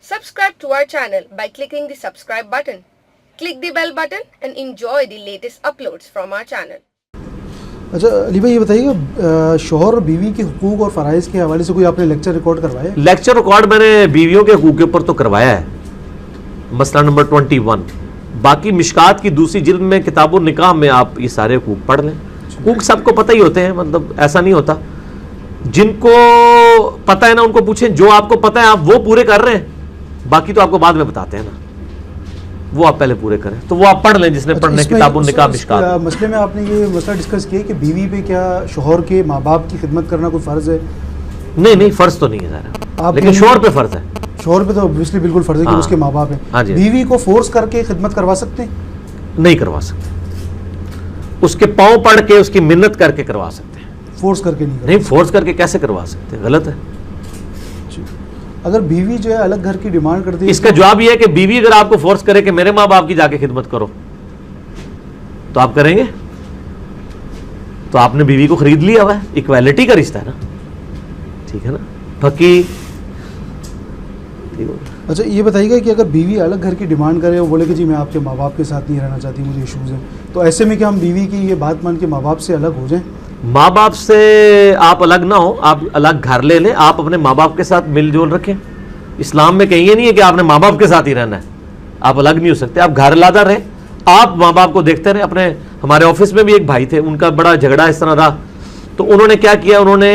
Subscribe to our channel by clicking the subscribe button. Click the bell button and enjoy the latest uploads from our channel. अच्छा अली भाई ये बताइएगा, शौहर और बीवी के हुकूक और फ़राइज़ के हवाले से कोई आपने लेक्चर रिकॉर्ड करवाया? लेक्चर रिकॉर्ड मैंने बीवियों के हुकूक के ऊपर तो करवाया है, मसला नंबर 21। बाकी मिशकात की दूसरी जिल्द में किताबुन निकाह में आप ये सारे हुकूक पढ़ लें। हुकूक सबको पता ही होते हैं, मतलब ऐसा नहीं होता। जिनको पता है ना उनको पूछें, जो आपको पता है आप वो पूरे कर रहे हैं, बाकी तो आपको बाद में बताते हैं ना, वो आप पहले पूरे करें। तो वो आप पढ़ लें जिसने पढ़ने किताबुन निकाह मिशकात। मसले में आपने ये मसला डिस्कस किया कि बीवी पे क्या शौहर के माँ बाप की खिदमत करना कोई फ़र्ज़ है? नहीं फ़र्ज तो नहीं है ज़रा, लेकिन शौहर पे फ़र्ज है। शौहर पे तो ऑब्वियसली बिल्कुल फ़र्ज है कि उसके माँ बाप हैं। बीवी को फोर्स करके खिदमत करवा सकते हैं? नहीं करवा सकते, उसके पाँव पड़ के उसकी मिन्नत करके करवा सकते हैं, फोर्स करके नहीं। फोर्स करके कैसे करवा सकते हैं, गलत है। अगर बीवी जो है अलग घर की डिमांड करती है, इसका जवाब यह है कि बीवी अगर आपको फोर्स करे कि मेरे माँ बाप की जाके खिदमत करो, तो आप करेंगे? तो आपने बीवी को खरीद लिया हुआ है, इक्वालिटी का रिश्ता है ना, ठीक है ना, बाकी ठीक हो। अच्छा ये बताइएगा कि अगर बीवी अलग घर की डिमांड करे, वो बोले कि जी मैं आपके माँ बाप के साथ नहीं रहना चाहती, मुझे इशूज़ हैं, तो ऐसे में क्या हम बीवी की ये बात मान के माँ बाप से अलग हो जाएं? माँ बाप से आप अलग ना हो, आप अलग घर ले लें, आप अपने माँ बाप के साथ मिलजुल रखें। इस्लाम में कहीं ये नहीं है कि आपने माँ बाप के साथ ही रहना है, आप अलग नहीं हो सकते, आप घर लादा रहें, आप माँ बाप को देखते रहें। अपने हमारे ऑफिस में भी एक भाई थे, उनका बड़ा झगड़ा इस तरह रहा, तो उन्होंने क्या किया, उन्होंने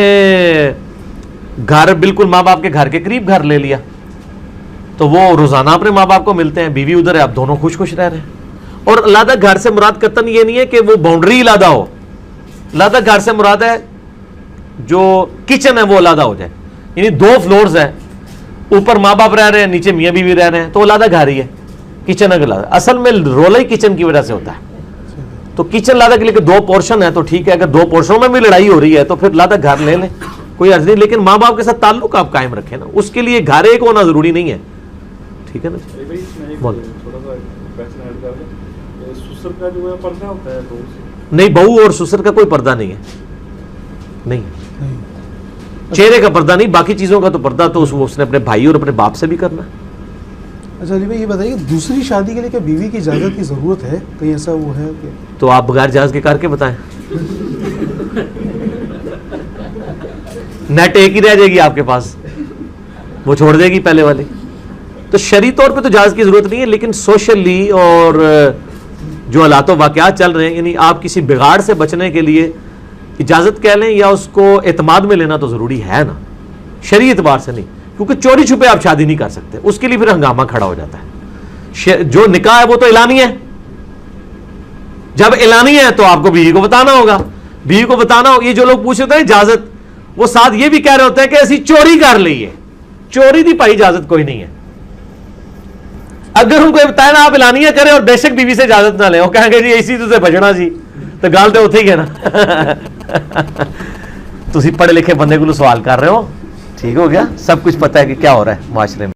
घर बिल्कुल माँ बाप के घर के करीब घर ले लिया, तो वो रोज़ाना अपने माँ बाप को मिलते हैं, बीवी उधर है, आप दोनों खुश खुश रह रहे हैं। और अलग घर से मुराद कतन ये नहीं है कि वो बाउंड्री अलग हो, अलग घर से मुराद है जो किचन है वो अलग हो जाए, यानी 2 फ्लोर्स हैं, ऊपर माँ बाप रह रहे हैं, नीचे मियाँ बीवी रह रहे हैं, तो अलग घर ही है, किचन अलग। असल में रोला ही किचन की वजह से होता है, तो किचन लादा के लिए 2 पोर्शन है तो ठीक है, अगर 2 पोर्शनों में भी लड़ाई हो रही है तो फिर लादा घर ले लें, कोई अर्ज नहीं, लेकिन माँ बाप के साथ ताल्लुक आप कायम रखें ना, उसके लिए घर एक होना जरूरी नहीं है, ठीक है ना। नहीं, बहू और ससुर का कोई पर्दा नहीं है, नहीं, चेहरे का पर्दा नहीं, बाकी चीजों का तो पर्दा तो उसने अपने भाई और अपने बाप से भी करना है। अच्छा अली भाई ये बताइए, दूसरी शादी के लिए क्या बीवी की इजाजत की जरूरत है? कहीं ऐसा वो है कि तो आप बगैर इजाजत के करके बताएं, नेट एक ही रह जाएगी आपके पास, वो छोड़ देगी पहले वाली। तो शरई तौर पे तो इजाजत की जरूरत नहीं है, लेकिन सोशली और जो हालात वाक़यात चल रहे हैं, यानी आप किसी बिगाड़ से बचने के लिए इजाजत कह लें या उसको एतमाद में लेना तो जरूरी है ना, शरई एतबार से नहीं, क्योंकि चोरी छुपे आप शादी नहीं कर सकते, उसके लिए फिर हंगामा खड़ा हो जाता है। जो निकाह है वो तो ऐलानी है, जब ऐलानी है तो आपको बीवी को बताना होगा, बीवी को बताना होगा। ये जो लोग पूछ रहे थे इजाजत, वो साथ ये भी कह रहे होते हैं कि ऐसी चोरी कर ली है, चोरी दी पाई इजाजत कोई नहीं है। अगर उनको बताया ना आप ऐलानिया करें और बेशक बीवी से इजाजत ना लें, वो कहेंगे जी इसी तुझे बचना जी, तो गाल तो उथे ही है ना। तुसी पढ़े लिखे बंदे को सवाल कर रहे हो, ठीक हो गया, सब कुछ पता है कि क्या हो रहा है माशरे में।